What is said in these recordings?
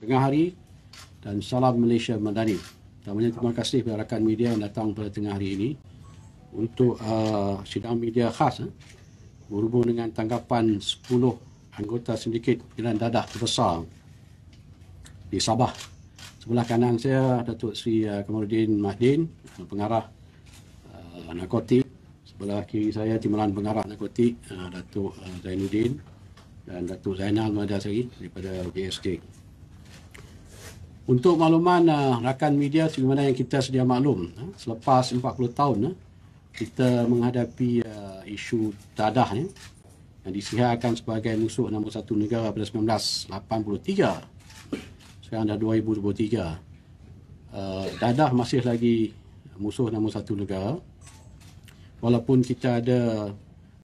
tengah hari dan salam Malaysia Madani. Pertamanya terima kasih kepada rakan media yang datang pada tengah hari ini untuk sidang media khas berhubung dengan tanggapan 10 anggota sindiket penggandaan dadah terbesar di Sabah. Sebelah kanan saya Datuk Seri Kamaluddin Mahdin, pengarah narkotik. Sebelah kiri saya Timbalan Pengarah Narkotik Datuk Zainuddin dan Datuk Zainal Madasari daripada JSK. Untuk makluman rakan media sebagaimana yang kita sedia maklum, selepas 40 tahun kita menghadapi isu dadah yang disiharkan sebagai musuh nombor satu negara pada 1983. Sekarang dah 2023. Dadah masih lagi musuh nombor satu negara. Walaupun kita ada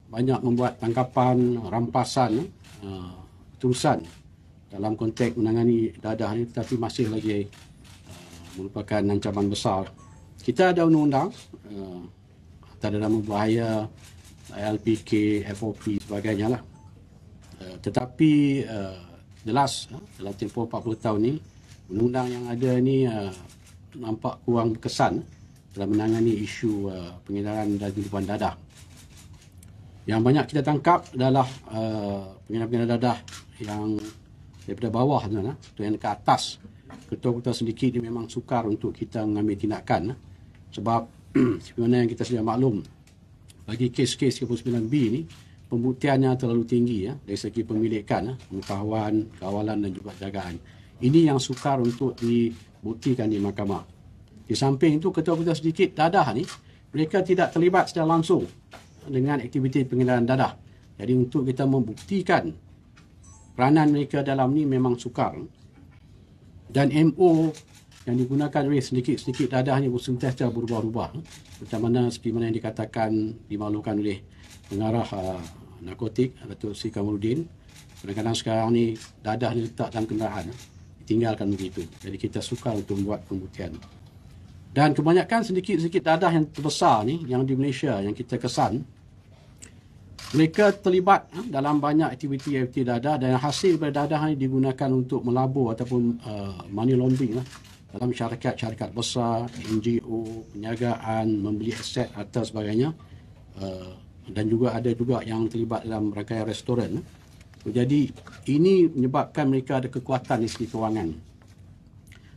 banyak membuat tangkapan, rampasan, terusan dalam konteks menangani dadah ini, tetapi masih lagi merupakan ancaman besar. Kita ada undang-undang tanda nama berbahaya, LPK, FOP sebagainya lah. Tetapi jelas dalam tempoh 40 tahun ni, undang-undang yang ada ni nampak kurang berkesan dalam menangani isu pengedaran dan penyelundupan dadah. Yang banyak kita tangkap adalah pengedaran dadah yang daripada bawah, tu yang dekat atas. Ketua-ketua sindiket ini memang sukar untuk kita mengambil tindakan. Sebab sebenarnya yang kita sedia maklum, bagi kes-kes 39B ni, pembuktiannya terlalu tinggi dari segi pemilikan, pengetahuan, kawalan dan juga jagaan. Ini yang sukar untuk dibuktikan di mahkamah. Di samping itu, ketua-ketua sindiket dadah ni, mereka tidak terlibat secara langsung dengan aktiviti pengedaran dadah. Jadi untuk kita membuktikan peranan mereka dalam ni memang sukar. Dan MO yang digunakan oleh sindiket dadah ni sentiasa berubah-ubah. Macam mana seperti mana yang dikatakan, dimaklumkan oleh pengarah narkotik Datuk Seri Kamaluddin. Kadang-kadang sekarang ni dadah ni letak dalam kenderaan, ditinggalkan begitu. Jadi kita sukar untuk membuat pembuktian. Dan kebanyakan sindiket dadah yang terbesar ni, yang di Malaysia, yang kita kesan, mereka terlibat dalam banyak aktiviti dadah, dan hasil daripada dadah ni digunakan untuk melabur ataupun money laundering dalam syarikat-syarikat besar, NGO, perniagaan, membeli aset atau sebagainya. Dan juga ada juga yang terlibat dalam rangkaian restoran. Jadi ini menyebabkan mereka ada kekuatan di segi kewangan.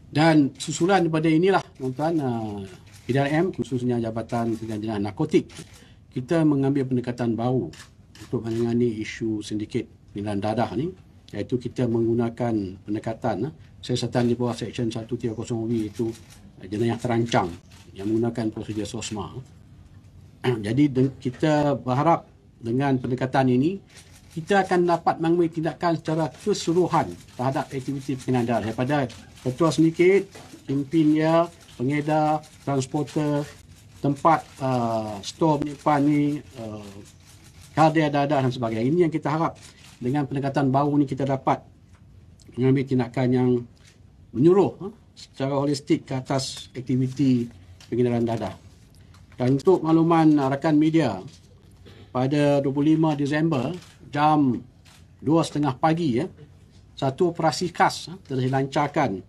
Dan susulan daripada inilah, tuan-tuan, PDRM khususnya Jabatan Pengendalian Narkotik, kita mengambil pendekatan baru untuk menangani isu sindiket pengedaran dadah ni, iaitu kita menggunakan pendekatan siasatan di bawah Seksyen 130W, itu jenayah terancang yang menggunakan prosedur SOSMA. Jadi kita berharap dengan pendekatan ini kita akan dapat mengambil tindakan secara keseluruhan terhadap aktiviti pengedaran dadah, daripada ketua sindiket, pimpin dia, pengedar, transporter, tempat stor penyimpan ni, kader dadah dan sebagainya. Ini yang kita harap dengan pendekatan baru ni kita dapat mengambil tindakan yang menyuruh secara holistik ke atas aktiviti pengedaran dadah. Dan untuk makluman rakan media, pada 25 Disember jam 2.30 pagi satu operasi khas telah dilancarkan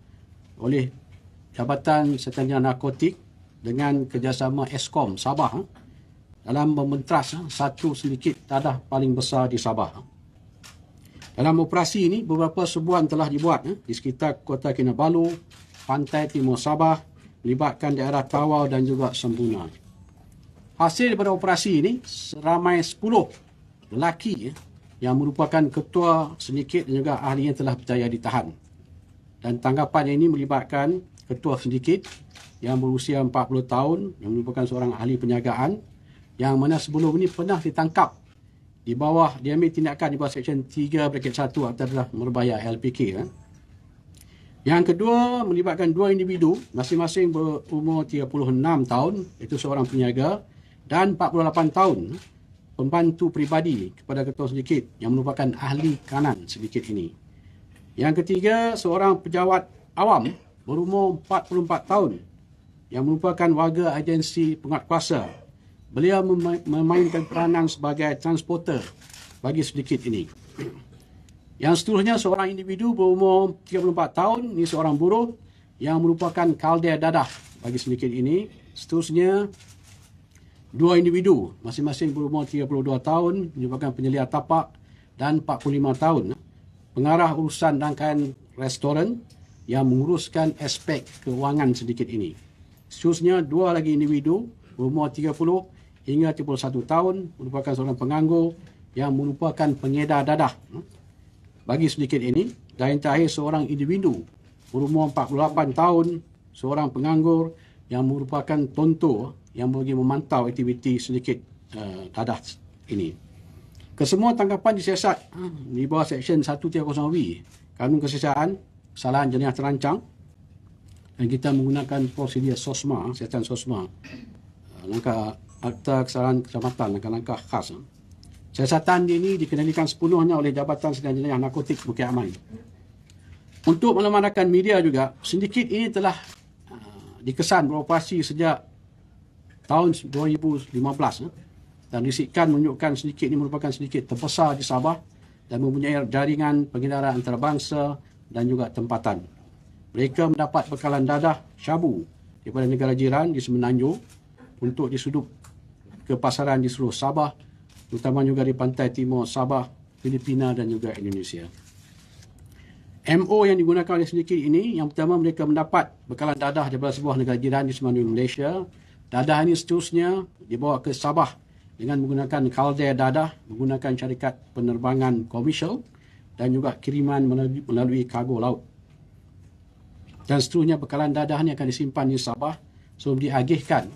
oleh Jabatan Siasatan Narkotik dengan kerjasama Eskom Sabah dalam mementras satu sindiket dadah paling besar di Sabah. Dalam operasi ini, beberapa serbuan telah dibuat di sekitar Kota Kinabalu, pantai timur Sabah, melibatkan daerah Tawau dan juga Sempuna. Hasil daripada operasi ini, seramai 10 lelaki yang merupakan ketua sindiket dan juga ahlinya telah berjaya ditahan. Dan tanggapan ini melibatkan ketua sindiket yang berusia 40 tahun, yang merupakan seorang ahli perniagaan, yang mana sebelum ini pernah ditangkap di bawah, diambil tindakan di bawah Seksyen 3(1) adalah merbaya LPK. Yang kedua melibatkan dua individu, masing-masing berumur 36 tahun, iaitu seorang peniaga, dan 48 tahun pembantu peribadi kepada ketua sindiket yang merupakan ahli kanan sindiket ini. Yang ketiga, seorang pejabat awam berumur 44 tahun yang merupakan warga agensi penguatkuasa. Beliau memainkan peranan sebagai transporter bagi sindiket ini. Yang seterusnya seorang individu berumur 34 tahun, ini seorang buruh yang merupakan kalder dadah bagi sindiket ini. Seterusnya dua individu masing-masing berumur 32 tahun merupakan penyelia tapak dan 45 tahun pengarah urusan rangkaian restoran yang menguruskan aspek keuangan sindiket ini. Seterusnya dua lagi individu berumur 30 hingga 31 tahun merupakan seorang penganggur yang merupakan pengedar dadah bagi sindiket ini. Dan yang terakhir seorang individu berumur 48 tahun, seorang penganggur yang merupakan tontor yang bagi memantau aktiviti sindiket dadah ini. Kesemua tangkapan disiasat di bawah Seksyen 130V Kanun Kesiasaan Kesalahan Jenayah Terancang, dan kita menggunakan prosedur SOSMA, siasatan SOSMA, langkah Akta Kesalahan Keselamatan, langkah-langkah khas. Siasatan ini dikendalikan sepenuhnya oleh Jabatan Sedang Jenayah Narkotik Bukit Aman. Untuk melemahkan media juga, sindiket ini telah dikesan beroperasi sejak tahun 2015 dan risikan menunjukkan sindiket ini merupakan sindiket terbesar di Sabah dan mempunyai jaringan pengedaran antarabangsa dan juga tempatan. Mereka mendapat bekalan dadah syabu daripada negara jiran di Semenanjung untuk disudup ke pasaran di seluruh Sabah, terutama juga di pantai timur Sabah, Filipina dan juga Indonesia. MO yang digunakan oleh sindiket ini, yang pertama mereka mendapat bekalan dadah daripada sebuah negara jiran di Semenanjung Malaysia. Dadah ini seterusnya dibawa ke Sabah dengan menggunakan kalder dadah, menggunakan syarikat penerbangan komersial dan juga kiriman melalui kargo laut. Dan seterusnya bekalan dadah ini akan disimpan di Sabah sebelum diagihkan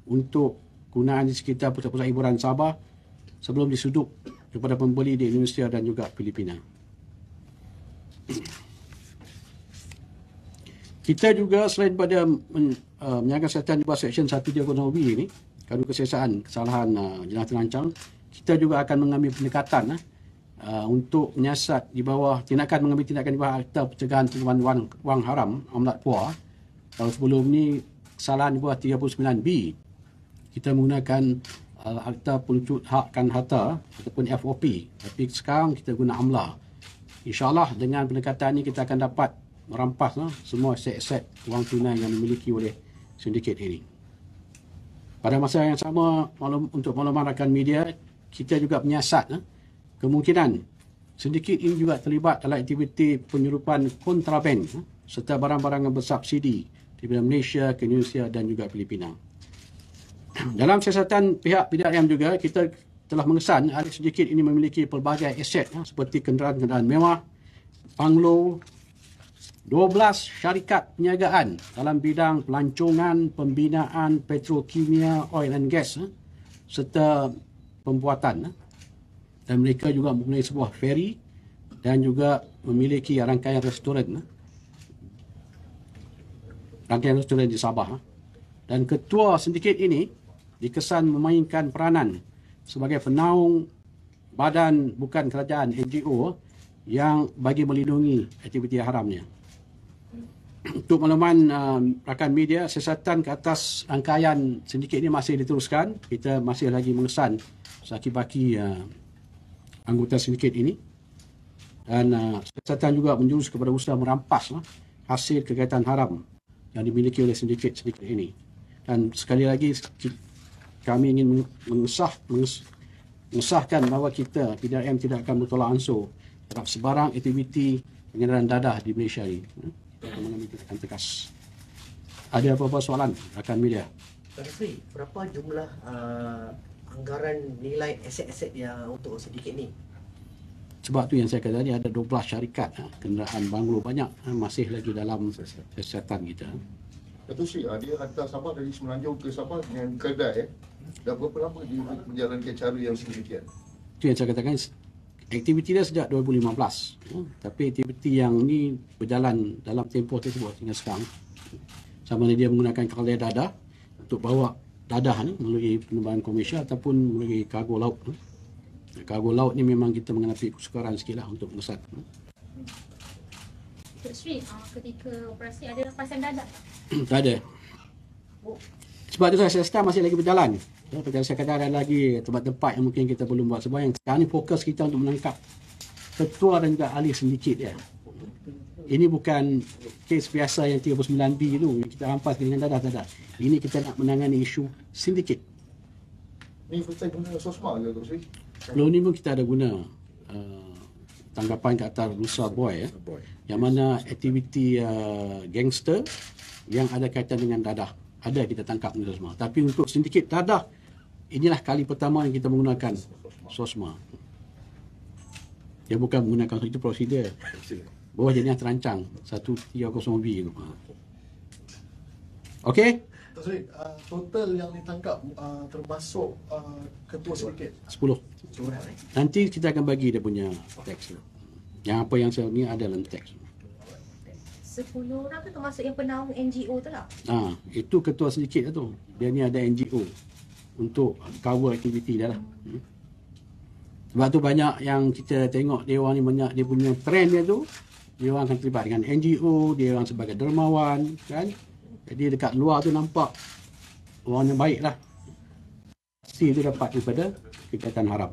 untuk gunaan di sekitar pusat-pusat hiburan Sabah sebelum disudup kepada pembeli di Indonesia dan juga Filipina. Kita juga selain pada menjaga kesihatan di bawah Seksyen 130V ini, Kanun Kesiasaan Kesalahan Jenayah Terancang, kita juga akan mengambil pendekatan untuk menyiasat di bawah mengambil tindakan di bawah Akta Pencegahan Penerimaan Wang Haram Amlat Puah. Kalau sebelum ni kesalahan di bawah 39B, kita menggunakan Akta Penuncut Hakkan Harta ataupun FOP, tapi sekarang kita guna AMLA. InsyaAllah dengan pendekatan ini kita akan dapat merampas semua aset-aset wang tunai yang dimiliki oleh sindiket ini. Pada masa yang sama, untuk makluman rakan media, kita juga menyiasat kemungkinan sindiket ini juga terlibat dalam aktiviti penyeludupan kontraben serta barang-barang yang bersubsidi di Malaysia, ke Indonesia dan juga Filipina. Dalam siasatan pihak PDRM juga, kita telah mengesan ahli sindiket ini memiliki pelbagai aset seperti kenderaan-kenderaan mewah, banglo, 12 syarikat perniagaan dalam bidang pelancongan, pembinaan, petrokimia, oil and gas serta pembuatan. Dan mereka juga mempunyai sebuah feri dan juga memiliki rangkaian restoran di Sabah. Dan ketua sindiket ini dikesan memainkan peranan sebagai penaung badan bukan kerajaan NGO yang bagi melindungi aktiviti haramnya. Untuk makluman rakan media, siasatan ke atas rangkaian sindiket ini masih diteruskan. Kita masih lagi mengesan saki-baki anggota sindiket ini. Dan siasatan juga menjurus kepada usaha merampas hasil kegiatan haram yang dimiliki oleh sindiket-sindiket ini. Dan sekali lagi kami ingin mengesahkan bahawa kita PDRM tidak akan bertolak ansur terhadap sebarang aktiviti pengedaran dadah di Malaysia ini. Kita akan mengambil tindakan tegas. Ada apa-apa soalan rakan media? Pak Refri, berapa jumlah anggaran nilai aset-aset yang untuk sindiket ni? Sebab tu yang saya kata tadi ada 12 syarikat kenderaan banglo banyak masih lagi dalam siasatan kita. Dato' Sri, dia hantar Sabah dari Semenanjung ke Sabah dengan kedai. Dah berapa lama dia menjalankan cara yang sedemikian? Itu yang saya katakan, aktiviti dia sejak 2015. Tapi aktiviti yang ni berjalan dalam tempoh tersebut hingga sekarang. Sama ada dia menggunakan kalder dadah untuk bawa dadah ni melalui penerbangan komersial ataupun melalui kargo laut. Kargo laut ni memang kita menghadapi kesukaran sikit lah untuk mengesat. Dato' Sri, ketika operasi ada lepasan dadah? Tak ada. Sebab tu siasatan masih lagi berjalan. Seperti saya kata ada lagi tempat-tempat yang mungkin kita belum buat. Sebab yang sekarang ni fokus kita untuk menangkap ketua dan juga ahli sindiket dia. Ini bukan kes biasa yang 39B tu kita rampas dengan dadah tak ada. Ini kita nak menangani isu sindiket. Ni kita guna SOSMA ke Datuk Seri? Sebelum ni pun kita ada guna tanggapan ke atas Nusa Boy yang mana aktiviti gangster yang ada kaitan dengan dadah ada kita tangkap ni semua. Tapi untuk sindiket dadah, inilah kali pertama yang kita menggunakan SOSMA. Dia bukan menggunakan itu prosedur. Bawah jenis terancang 130B tu. Okey? Datuk Seri, total yang ditangkap termasuk ketua sindiket 10. Nanti kita akan bagi dia punya teks tu. Yang apa yang saya ni ada dalam teks. 10 orang tu termasuk yang penaung NGO tu lah. Itu ketua sindiket lah tu. Dia ni ada NGO untuk cover aktiviti dia lah. Sebab tu banyak yang kita tengok dia orang ni banyak dia punya trend dia tu. Dia orang akan terlibat dengan NGO, dia orang sebagai dermawan kan. Jadi dekat luar tu nampak orang yang baik lah. Si tu dapat daripada kegiatan haram.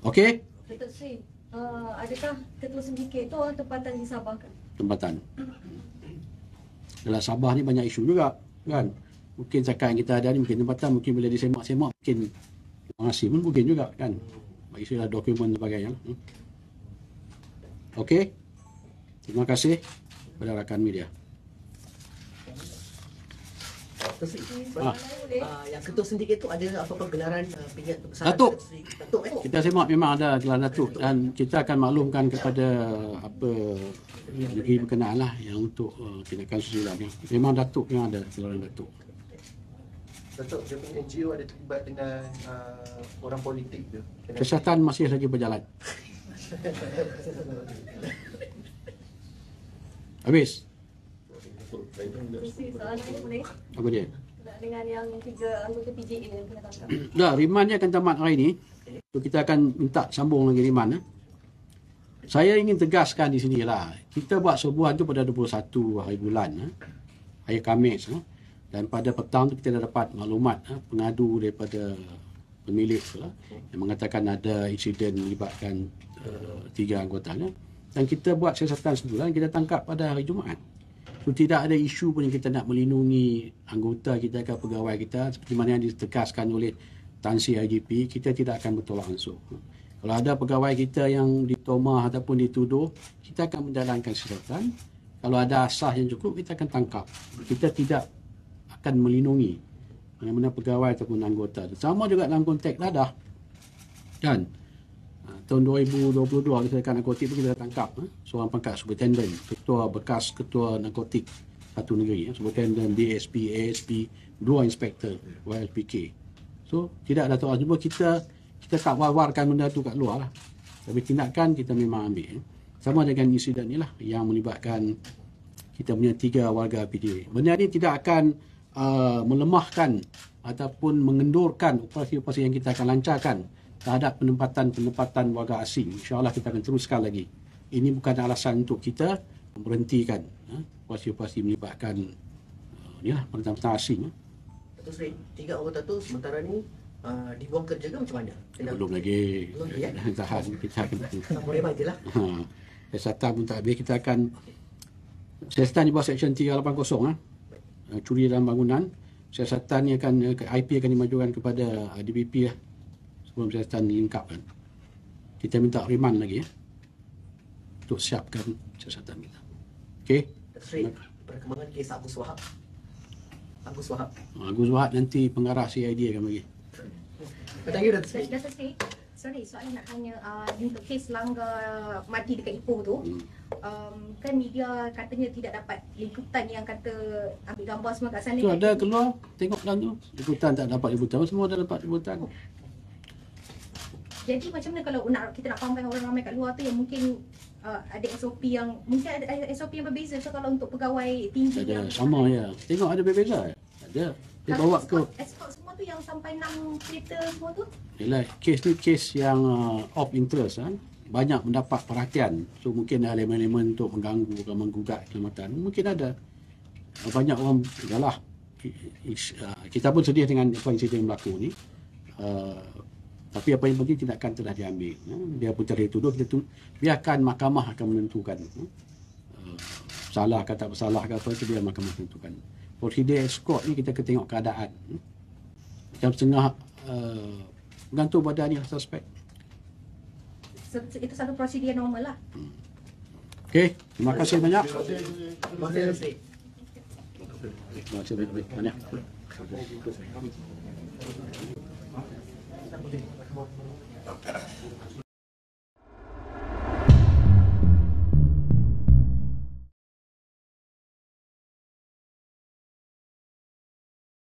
Okey? Datuk Seri, adakah ketua sindiket tu orang tempatan di Sabah kan? Tempatan. Dalam Sabah ni banyak isu juga kan. Mungkin cakap yang kita ada ni mungkin tempatan, mungkin bila disemak-semak mungkin orang asing pun mungkin juga kan. Bagi saya dokumen dan sebagainya. Okey. Terima kasih kepada rakan media. Yang ketua sindiket tu ada apa-apa gelaran pihak kebesaran Datuk. Datuk Kita semak memang ada gelar Datuk dan kita akan maklumkan kepada apa negeri berkenaan lah yang untuk tindakan susulan ni. Memang Datuk yang ada gelaran Datuk. Datuk, dia punya NGO ada terlibat dengan orang politik ke? Kesihatan masih lagi berjalan. Habis. Datuk Seri, soalan saya boleh? Apa dia? Dengan yang 3 anggota PJA yang kena tangkap. Dah, riman dia akan tamat hari ni. So, kita akan minta sambung lagi riman. Saya ingin tegaskan di sini lah. Kita buat sebuah tu pada 21 hari bulan. Hari Khamis. Dan pada petang tu kita dah dapat maklumat pengadu daripada pemilik yang mengatakan ada insiden melibatkan 3 anggotanya. Dan kita buat siasatan sebulan, kita tangkap pada hari Jumaat. So, tidak ada isu pun yang kita nak melindungi anggota kita ke pegawai kita seperti mana yang ditegaskan oleh Tan Sri IGP, kita tidak akan bertolak ansur. Kalau ada pegawai kita yang ditomah ataupun dituduh, kita akan menjalankan siasatan. Kalau ada asas yang cukup, kita akan tangkap. Kita tidak akan melindungi mana-mana pegawai ataupun anggota. Sama juga dalam konteks dadah. Kan? Tahun 2022 kita dekat narkotik tu kita tangkap seorang pangkat superintendent, ketua bekas ketua narkotik satu negeri, superintendent, DSP, ASP, 2 inspektor YLPK. So tidak ada tolak jumpa, kita tak war-warkan benda tu kat luar lah. Tapi tindakan kita memang ambil. Sama dengan insiden ni lah yang melibatkan kita punya 3 warga PDA. Benda ni tidak akan melemahkan ataupun mengendurkan operasi-operasi yang kita akan lancarkan terhadap penempatan warga asing. InsyaAllah kita akan teruskan lagi. Ini bukan alasan untuk kita memberhentikan operasi-operasi melibatkan penempatan asing. Datuk Seri, 3 anggota tu sementara ni dibuang kerja ke macam mana? Belum lagi. Belum lagi, Tahan. Kita akan boleh je lah. siasatan pun tak habis. Kita akan siasatan di bawah Seksyen 380 curi dalam bangunan. Siasatan ni akan IP akan dimajukan kepada DPP lah. Sebelum siasatan dilengkapkan. Kita minta riman lagi untuk siapkan siasatan kita. Okey? Datuk Seri, perkembangan kes Agus Wahab. Agus Wahab nanti pengarah CID akan bagi. Thank you, Datuk Seri. Datuk Seri, sorry, soalan nak tanya untuk kes langgar mati dekat Ipoh tu, kan media katanya tidak dapat liputan yang kata ambil gambar semua kat sana. Tu ada keluar, tengok dalam tu. Liputan tak dapat liputan, semua dah dapat liputan. Jadi macam mana kalau kita nak fahamkan orang ramai kat luar tu yang mungkin ada SOP yang mungkin ada SOP yang berbeza. So kalau untuk pegawai tinggi Ada yang sama ya. Tengok ada berbeza. Ada. Dia bawa ke escort semua tu yang sampai 6 kereta semua tu. Yalah, kes ni kes yang of interest banyak mendapat perhatian. So mungkin ada elemen-elemen untuk mengganggu atau menggugat keselamatan. Mungkin ada. Banyak orang yalah kita pun sedih dengan apa insiden yang berlaku ni. Tapi apa yang penting tindakan telah diambil. Dia pun telah dituduh, biarkan mahkamah akan menentukan. Salah ke tak bersalah ke apa itu biar mahkamah menentukan. Prosedur escort ni kita kena tengok keadaan. Jam setengah bergantung pada ni suspek. Itu satu prosedur yang normal lah. Okey, terima kasih banyak. Terima kasih. Terima kasih banyak.